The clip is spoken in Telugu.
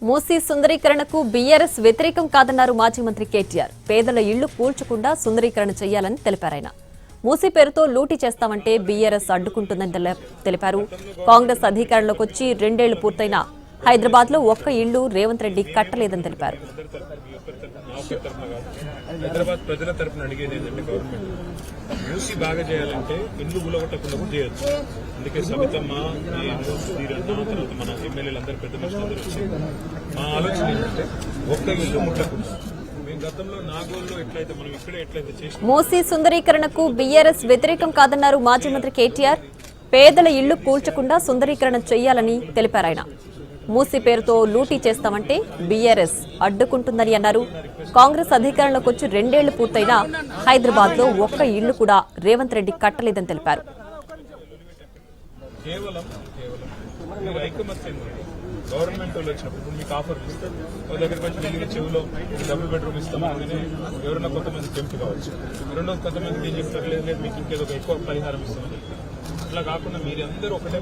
మూసీ సుందరీకరణకు బీఆర్ఎస్ వ్యతిరేకం కాదన్నారు మాజీ మంత్రి కేటీఆర్. పేదల ఇళ్లు కూల్చకుండా సుందరీకరణ చేయాలని తెలిపారాయన. మూసీ పేరుతో లూటీ చేస్తామంటే బీఆర్ఎస్ అడ్డుకుంటుందని తెలిపారు. కాంగ్రెస్ అధికారంలోకి వచ్చి 2 ఏళ్లు పూర్తయినా హైదరాబాద్ లో ఒక్క ఇళ్లు రేవంత్ రెడ్డి కట్టలేదని తెలిపారు. హైదరాబాద్ ప్రజల తరపున అడిగేది ఏంటంటే గవర్నమెంట్ మూసి బాగా చేయాలంటే ఇల్లు గులగొట్టకుండా కూడా చేయొచ్చు. అందుకే సబితమ్మ తర్వాత మన ఎమ్మెల్యేలందరూ పెద్ద మనుషులందరూ వచ్చి మా ఆలోచన ఏంటంటే ఒక్క ఇల్లు ముట్టకుండా మేము గతంలో నాగోల్లో ఎట్లయితే మనం ఇక్కడే ఎట్లయితే చేసి మూసీ సుందరీకరణకు బీఆర్ఎస్ వ్యతిరేకం కాదన్నారు మాజీ మంత్రి కేటీఆర్. పేదల ఇళ్లు కూల్చకుండా సుందరీకరణ చేయాలని తెలిపారాయన. మూసీ పేరుతో లూటీ చేస్తామంటే బీఆర్ఎస్ అడ్డుకుంటుందని అన్నారు. కాంగ్రెస్ అధికారంలోకి వచ్చి 2 ఏళ్లు పూర్తయినా హైదరాబాద్ లో ఒక్క ఇళ్లు కూడా రేవంత్ రెడ్డి కట్టలేదని తెలిపారు. గవర్నమెంట్ వాళ్ళు వచ్చినప్పుడు మీకు ఆఫర్లు ఇస్తారు. ఒక దగ్గర కొంచెం చెవులో డబుల్ బెడ్రూమ్ ఇస్తామని ఎవరైనా కొంతమంది టెంప్ట్ కావచ్చు. రెండో కొంతమంది ఏం చెప్తారు, లేదు మీకు ఇంకేదో ఎక్కువ పరిహారం ఇస్తామని. అట్లా కాకుండా మీరందరూ ఒకటే